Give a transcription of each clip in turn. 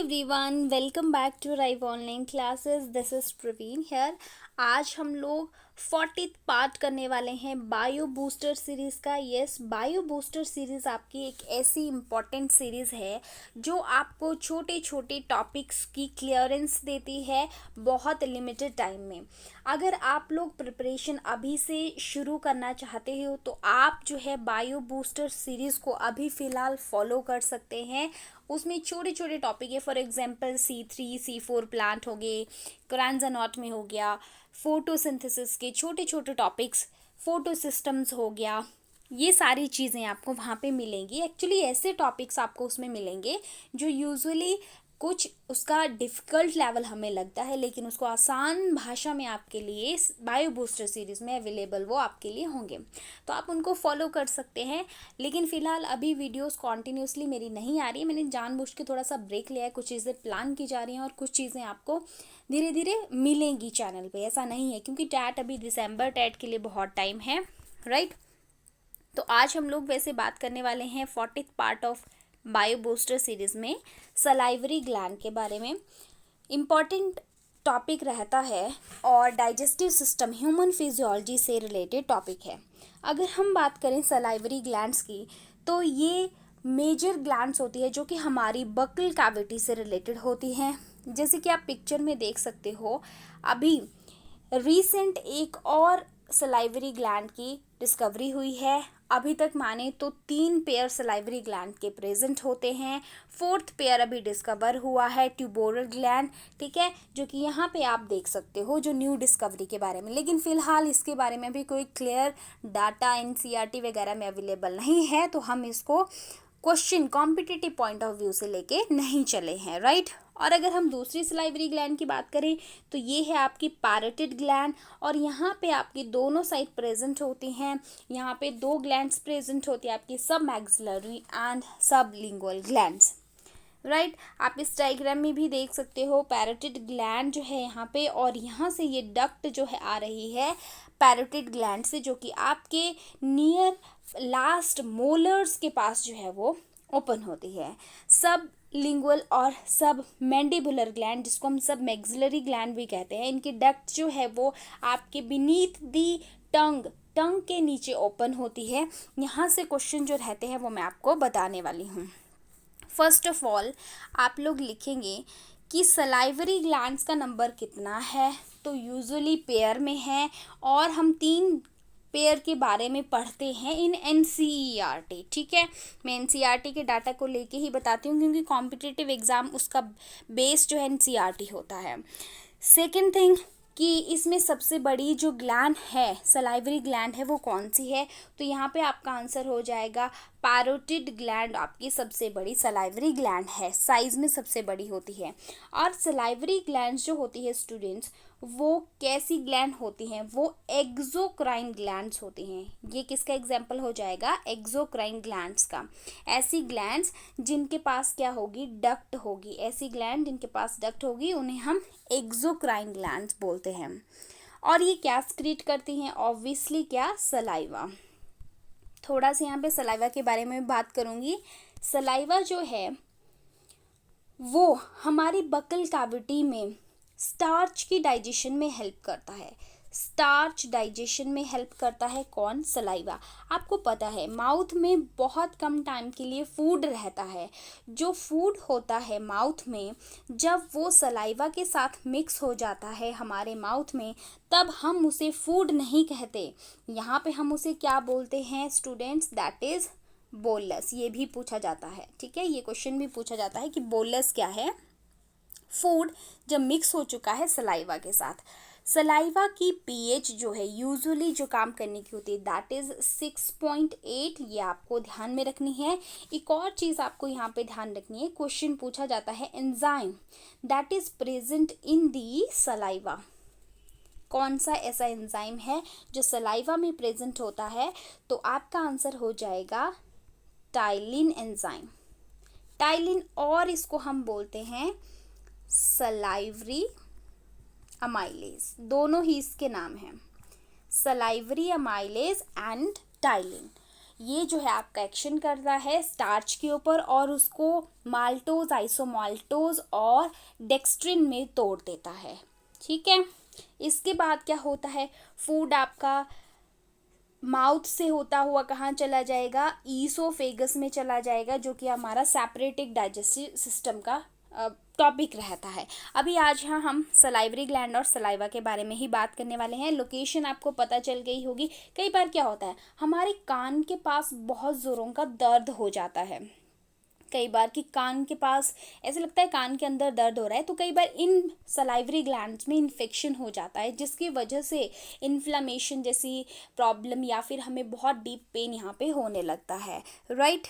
everyone, welcome back to Rive Online Classes. This is Praveen here. आज हम लोग 40th part करने वाले हैं बायो बूस्टर सीरीज़ का। यस, बायो बूस्टर सीरीज़ आपकी एक ऐसी इम्पॉर्टेंट सीरीज़ है जो आपको छोटे छोटे टॉपिक्स की क्लियरेंस देती है बहुत लिमिटेड टाइम में। अगर आप लोग प्रिपरेशन अभी से शुरू करना चाहते हो तो आप जो है बायो बूस्टर सीरीज़ को अभी फ़िलहाल फॉलो कर सकते हैं। उसमें छोटे छोटे टॉपिक है, for example C3 C4 plant हो गए, क्रैंजानॉट में हो गया, फोटोसिंथेसिस के छोटे छोटे टॉपिक्स, फोटो सिस्टम्स हो गया, ये सारी चीज़ें आपको वहाँ पे मिलेंगी। एक्चुअली ऐसे टॉपिक्स आपको उसमें मिलेंगे जो यूजुअली कुछ उसका डिफ़िकल्ट लेवल हमें लगता है, लेकिन उसको आसान भाषा में आपके लिए बायो बूस्टर सीरीज़ में अवेलेबल वो आपके लिए होंगे, तो आप उनको फॉलो कर सकते हैं। लेकिन फ़िलहाल अभी वीडियोस कॉन्टीन्यूसली मेरी नहीं आ रही है, मैंने जानबूझ के थोड़ा सा ब्रेक लिया है। कुछ चीज़ें प्लान की जा रही हैं और कुछ चीज़ें आपको धीरे धीरे मिलेंगी चैनल पे, ऐसा नहीं है, क्योंकि टैट अभी दिसंबर टैट के लिए बहुत टाइम है, राइट। तो आज हम लोग वैसे बात करने वाले हैं 40th part of bio booster series में सलाइवरी ग्लैंड के बारे में। इम्पॉर्टेंट टॉपिक रहता है और डाइजेस्टिव सिस्टम, ह्यूमन फिजियोलॉजी से रिलेटेड टॉपिक है। अगर हम बात करें सलाइवरी ग्लैंड्स की, तो ये मेजर ग्लैंड्स होती है जो कि हमारी बकल कैविटी से रिलेटेड होती हैं। जैसे कि आप पिक्चर में देख सकते हो, अभी रीसेंट एक और सलाइवरी ग्लैंड की डिस्कवरी हुई है। अभी तक माने तो 3 पेयर सलाइवरी ग्लैंड के प्रेजेंट होते हैं। 4th पेयर अभी डिस्कवर हुआ है, ट्यूबोरल ग्लैंड, ठीक है, जो कि यहाँ पे आप देख सकते हो जो न्यू डिस्कवरी के बारे में। लेकिन फ़िलहाल इसके बारे में भी कोई क्लियर डाटा NCERT वगैरह में अवेलेबल नहीं है, तो हम इसको question competitive point of view से लेके नहीं चले हैं, राइट। और अगर हम दूसरी सलाइवरी ग्लैंड की बात करें तो ये है आपकी पैरोटिड ग्लैंड, और यहाँ पे आपकी दोनों साइड प्रेजेंट होती हैं। यहाँ पे 2 ग्लैंड्स प्रेजेंट होती है आपकी, सब मैक्सिलरी एंड सब लिंगुअल ग्लैंड्स, राइट। आप इस डायग्राम में भी देख सकते हो पैरोटिड ग्लैंड जो है यहाँ पे, और यहाँ से ये डक्ट जो है आ रही है पैरोटिड ग्लैंड से, जो कि आपके नियर लास्ट मोलर्स के पास जो है वो ओपन होती है। सब लिंगुअल और सब मैंडिबुलर ग्लैंड, जिसको हम सब मैक्सिलरी ग्लैंड भी कहते हैं, इनकी डक्ट जो है वो आपके बीनीथ दी टंग के नीचे ओपन होती है। यहाँ से क्वेश्चन जो रहते हैं वो मैं आपको बताने वाली हूँ। फर्स्ट ऑफ ऑल आप लोग लिखेंगे कि सलाइवरी ग्लैंड्स का नंबर कितना है, तो यूजुअली पेयर में है, और हम 3 पेयर के बारे में पढ़ते हैं इन NCERT, ठीक है। मैं NCERT के डाटा को लेके ही बताती हूँ, क्योंकि कॉम्पिटिटिव एग्ज़ाम उसका बेस जो है NCERT होता है। सेकेंड थिंग कि इसमें सबसे बड़ी जो ग्लैंड है, सलाइवरी ग्लैंड है, वो कौन सी है, तो यहाँ पे आपका आंसर हो जाएगा पैरोटिड ग्लैंड आपकी सबसे बड़ी सलाइवरी ग्लैंड है, साइज में सबसे बड़ी होती है। और सलाइवरी ग्लैंड्स जो होती है स्टूडेंट्स, वो कैसी ग्लैंड होती हैं, वो एक्सोक्राइन ग्लैंड्स होती हैं। ये किसका एग्जाम्पल हो जाएगा, एक्सोक्राइन ग्लैंड्स का। ऐसी ग्लैंड्स जिनके पास क्या होगी, डक्ट होगी। ऐसी ग्लैंड जिनके पास डक्ट होगी उन्हें हम एक्सोक्राइन ग्लैंड्स बोलते हैं। और ये क्या सीक्रेट करती हैं, ऑब्वियसली क्या, सलाइवा। थोड़ा सा यहाँ पे सलाइवा के बारे में बात करूँगी। सलाइवा जो है वो हमारी बकल कैविटी में स्टार्च की डाइजेशन में हेल्प करता है। स्टार्च डाइजेशन में हेल्प करता है कौन, सलाइवा। आपको पता है माउथ में बहुत कम टाइम के लिए फूड रहता है। जो फूड होता है माउथ में, जब वो सलाइवा के साथ मिक्स हो जाता है हमारे माउथ में, तब हम उसे फूड नहीं कहते। यहाँ पे हम उसे क्या बोलते हैं स्टूडेंट्स, दैट इज़ बोलस। ये भी पूछा जाता है, ठीक है, ये क्वेश्चन भी पूछा जाता है कि बोलस क्या है। फूड जब मिक्स हो चुका है सलाइवा के साथ। सलाइवा की pH जो है यूजुअली जो काम करने की होती है, दैट इज़ 6.8। ये आपको ध्यान में रखनी है। एक और चीज़ आपको यहाँ पे ध्यान रखनी है, क्वेश्चन पूछा जाता है enzyme that is present in the saliva. कौन सा ऐसा एंजाइम है जो सलाइवा में प्रेजेंट होता है, तो आपका आंसर हो जाएगा टाइलिन एंजाइम। टाइलिन, और इसको हम बोलते हैं सलाइवरी अमाइलेज, दोनों ही इसके नाम हैं, सलाइवरी अमाइलेज एंड टाइलिन। ये जो है आपका एक्शन करता है स्टार्च के ऊपर और उसको माल्टोज, आइसोमाल्टोज और डेक्स्ट्रिन में तोड़ देता है। ठीक है, इसके बाद क्या होता है, फूड आपका माउथ से होता हुआ कहाँ चला जाएगा, ईसोफेगस में चला जाएगा, जो कि हमारा सेपरेटिक डाइजेस्टिव सिस्टम का टॉपिक रहता है। अभी आज यहाँ हम सलाइवरी ग्लैंड और सलाइवा के बारे में ही बात करने वाले हैं। लोकेशन आपको पता चल गई होगी। कई बार क्या होता है, हमारे कान के पास बहुत ज़ोरों का दर्द हो जाता है। कई बार कि कान के पास ऐसे लगता है कान के अंदर दर्द हो रहा है, तो कई बार इन सलाइवरी ग्लैंड्स में इन्फेक्शन हो जाता है, जिसकी वजह से इन्फ्लामेशन जैसी प्रॉब्लम या फिर हमें बहुत डीप पेन यहाँ पे होने लगता है। राइट,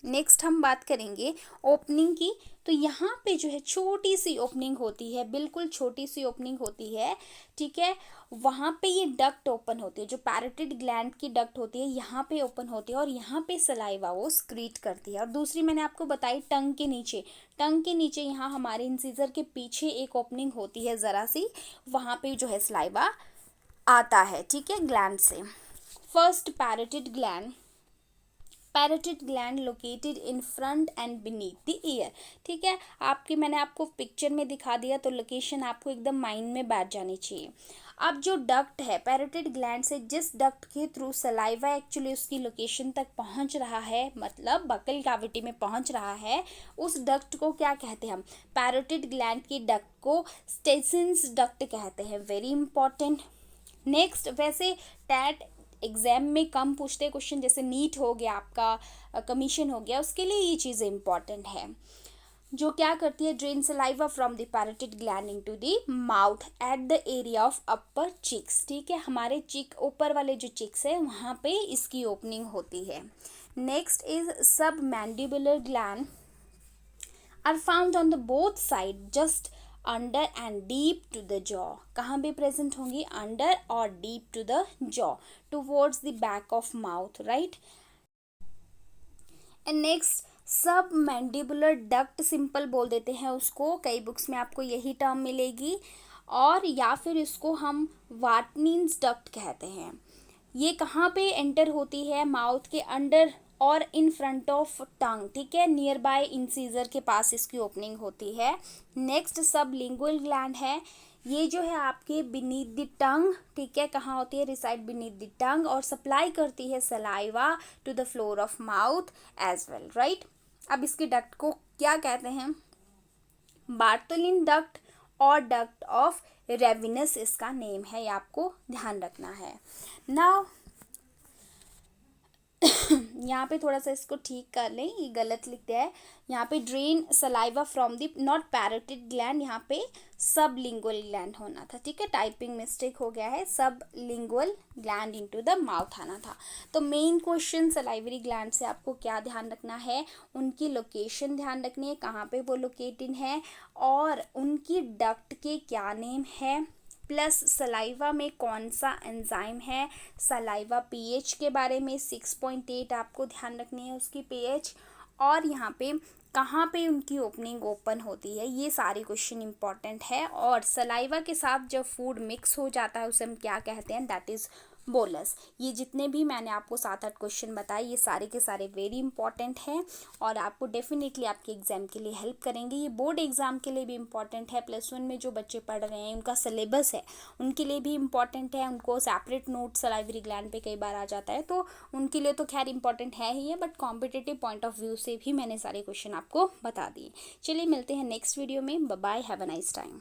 नेक्स्ट हम बात करेंगे ओपनिंग की। तो यहाँ पे जो है छोटी सी ओपनिंग होती है, बिल्कुल छोटी सी ओपनिंग होती है। ठीक है, वहाँ पे ये डक्ट ओपन होती है, जो पैरोटिड ग्लैंड की डक्ट होती है यहाँ पे ओपन होती है और यहाँ पे सलाइवा वो स्क्रीट करती है। और दूसरी मैंने आपको बताई टंग के नीचे यहाँ हमारे इंसिजर के पीछे एक ओपनिंग होती है ज़रा सी, वहाँ पे जो है सलाइवा आता है। ठीक है, ग्लैंड से। First parotid gland located in front end beneath the year. ठीक है, मैंने आपको पिक्चर में दिखा दिया, तो लोकेशन आपको एकदम माइंड में बैठ जानी चाहिए। अब जो डक्ट है पैरोटिड ग्लैंड से, जिस डक्ट के थ्रू सलाइवा एक्चुअली उसकी लोकेशन तक पहुंच रहा है, मतलब बकल कैविटी में पहुंच रहा है, उस डक्ट को क्या कहते हैं हम, पैरोटिड ग्लैंड की डक्ट को स्टेसिन्स डक्ट कहते हैं। Very important. नेक्स्ट, वैसे टैट एग्जाम में कम पूछते क्वेश्चन, जैसे नीट हो गया आपका, कमीशन हो गया, उसके लिए ये चीज़ें इंपॉर्टेंट है। जो क्या करती है, drain saliva from the parotid gland into the mouth at the area of upper cheeks. ठीक है, हमारे चिक ऊपर वाले जो चिक्स है वहाँ पे इसकी ओपनिंग होती है। Next is submandibular gland are found on the both side just under and deep to the jaw. कहाँ भी प्रेजेंट होंगी, अंडर और deep to the jaw, towards the back of mouth. Right, and next submandibular duct, simple बोल देते हैं उसको, कई books में आपको यही टर्म मिलेगी, और या फिर इसको हम वाटनिन्स डक्ट कहते हैं। ये कहाँ पे एंटर होती है, माउथ के अंडर और इन फ्रंट ऑफ टंग। ठीक है, नियर बाय इंसीजर के पास इसकी ओपनिंग होती है। नेक्स्ट सब लिंगुअल ग्लैंड है, ये जो है आपके बीनीथ द टंग। ठीक है, कहाँ होती है, रिसाइड बीनीथ द टंग, और सप्लाई करती है saliva to the floor of mouth as well. Right, अब इसके डक्ट को क्या कहते हैं, बार्टोलिन डक्ट और डक्ट ऑफ रेविनस इसका नेम है, ये आपको ध्यान रखना है। नाउ यहाँ पे थोड़ा सा इसको ठीक कर लें, ये गलत लिख दिया है। यहाँ पे drain saliva from the not parotid gland, यहाँ पे सब लिंगुअल ग्लैंड होना था। ठीक है, टाइपिंग मिस्टेक हो गया है, सब lingual gland into the mouth आना था। तो मेन क्वेश्चन सलाइवरी ग्लैंड से आपको क्या ध्यान रखना है, उनकी लोकेशन ध्यान रखनी है, कहाँ पे वो लोकेटेड है, और उनकी डक्ट के क्या नेम है, प्लस सलाइवा में कौन सा एंजाइम है, सलाइवा पीएच के बारे में 6.8 आपको ध्यान रखनी है उसकी पीएच, और यहाँ पे कहाँ पे उनकी ओपनिंग ओपन होती है, ये सारे क्वेश्चन इंपॉर्टेंट है। और सलाइवा के साथ जब फूड मिक्स हो जाता है उसे हम क्या कहते हैं, दैट इज़ बोलस। ये जितने भी मैंने आपको 7-8 क्वेश्चन बताए, ये सारे के सारे वेरी इंपॉर्टेंट हैं और आपको डेफिनेटली आपके एग्जाम के लिए हेल्प करेंगे। ये बोर्ड एग्जाम के लिए भी इंपॉर्टेंट है, +1 में जो बच्चे पढ़ रहे हैं उनका सिलेबस है उनके लिए भी इंपॉर्टेंट है। उनको सेपरेट नोट सलाइवरी ग्लैंड पे कई बार आ जाता है, तो उनके लिए तो खैर इंपॉर्टेंट है ही है, but competitive point of view से भी मैंने सारे क्वेश्चन आपको बता दिए। चलिए मिलते हैं नेक्स्ट वीडियो में। Bye bye, have a nice time.